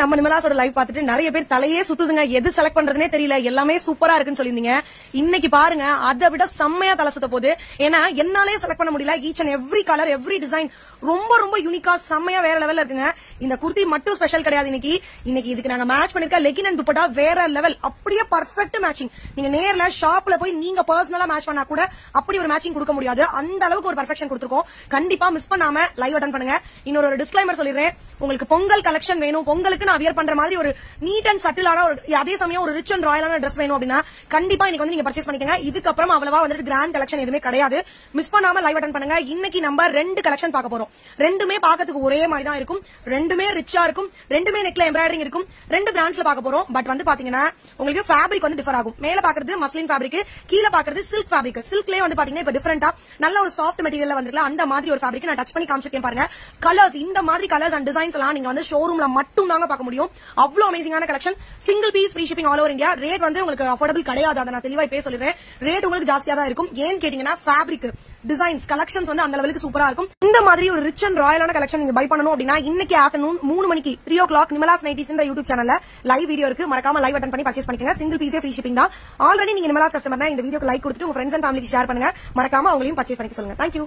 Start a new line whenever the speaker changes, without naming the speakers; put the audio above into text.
நம்ம நிமலாஸோட லைவ் பார்த்துட்டு நிறைய பேர் தலையே சுத்துதுங்க, எது செலக்ட் பண்றதுனே தெரியல, எல்லாமே சூப்பரா இருக்குன்னு சொல்லியிருந்தீங்க. இன்னைக்கு பாருங்க அதை விட செம்மையா தலை சுத்த போகுது. ஏன்னா என்னாலே செலக்ட் பண்ண முடியல. Each and every colour, every design ரொம்ப ரொம்ப யூனிக்கா செம்மையா வேற லெவல்ல இருக்குங்க. இந்த குர்த்தி மட்டும் ஸ்பெஷல் கிடையாது. இன்னைக்கு இதுக்கு நாங்க மேட்ச் பண்ணிருக்க லெகின் அண்ட் துப்பட்டா வேற லெவல், அப்படியே பர்ஃபெக்ட் மேட்சிங். நீங்க நேர்ல ஷாப்ல போய் நீங்க பர்சனலா மேட்ச் பண்ணா கூட அப்படி ஒரு மேட்சிங் கொடுக்க முடியாது. அந்த அளவுக்கு ஒரு பர்ஃபெக்ஷன் கொடுத்துருக்கோம். கண்டிப்பா மிஸ் பண்ணாம லைவ் அட்டெண்ட் பண்ணுங்க. இன்னொரு டிஸ்க்ளைமர் சொல்லிடுறேன், உங்களுக்கு பொங்கல் கலெக்ஷன் வேணும், பொங்கலுக்கு நான் வியர் பண்ற மாதிரி ஒரு நீட் அண்ட் சட்டிலான ஒரு அதே சமயம் ஒரு ரிச் அண்ட் ராயலான ட்ரெஸ் வேணும் அப்படின்னா கண்டிப்பா இன்னைக்கு வந்து நீங்க பர்ச்சேஸ் பண்ணிக்கங்க. இதுக்கப்புறம் அவ்வளவா வந்துட்டு கிராண்ட் கலெக்ஷன் எதுவுமே கிடையாது. மிஸ் பண்ணாம லைவ் அட்டெண்ட் பண்ணுங்க. இன்னைக்கு நம்ம 2 கலெக்ஷன் பார்க்க போறோம். ரெண்டுமே பார்க்கிறதுக்கு ஒரே மாதிரி தான் இருக்கும், ரெண்டுமே ரிச்சா இருக்கும், ரெண்டுமே நெக்ல எம்ப்ராய்டரிங் இருக்கும், 2 பிராண்ட்ஸ்ல பார்க்க போறோம். பட் வந்து பாத்தீங்கன்னா உங்களுக்கு ஃபேப்ரிக் வந்து டிஃபர் ஆகும். மேல பாக்குறது மஸ்லின் ஃபேப்ரிக், கீழே பாக்குறது சில்க் ஃபேப்ரிக். சில்க்லயே வந்து பாத்தீங்கன்னா இப்ப டிஃபரெண்டா நல்ல ஒரு சாஃப்ட் மெட்டீரியல் வந்துருக்கல, அந்த மாதிரி ஒரு ஃபேப்ரிக் நான் டச் பண்ணி காமிச்சிருக்கேன் பாருங்க. கலர்ஸ், இந்த மாதிரி கலர்ஸ் அண்ட் டிசைன்ஸ் எல்லாம் நீங்க வந்து ஷோரூம்ல மட்டும் தாங்க பார்க்க முடியும். அவ்வளவு அமேசிங்கான collection. Single piece free shipping all over India. Rate வந்து உங்களுக்கு அஃபோர்டபிள் கிடையாது, அதை நான் தெளிவா இப்பவே சொல்லிடுறேன். ரேட் உங்களுக்கு ஜாஸ்தியா தான் இருக்கும். ஏன்னு கேட்டீங்கன்னா ஃபேப்ரிக், டிசைன்ஸ், கலெக்ஷன்ஸ் வந்து அந்த லெவலுக்கு சூப்பரா இருக்கும். இந்த மாதிரி ஒரு ரிச் அண்ட் ராயலான கலெக்ஷன் நீங்க பை பண்ணணும் அப்படின்னா இன்னைக்கு ஆஃப்டர்நூன் 3 மணிக்கு 3 o'clock நிமலாஸ் நைட்டிஸ் இந்த யூடியூப் சேனல்ல லைவ் வீடியோ இருக்கு. மறக்காம லைவ் அட்டெண்ட் பண்ணி பர்ச்சேஸ் பண்ணிக்கங்க. சிங்கிள் பீஸே ஃப்ரீ ஷிப்பிங் தான். ஆல்ரெடி நீங்க நிமலாஸ் கஸ்டமர்னா இந்த வீடியோக்கு லைக் கொடுத்துட்டு உங்க ஃப்ரெண்ட்ஸ் அண்ட் ஃபேமிலிக்கு ஷேர் பண்ணுங்க. மறக்காம அவங்களையும் பர்ச்சேஸ் பண்ணிக்க சொல்லுங்க. தேங்க்யூ.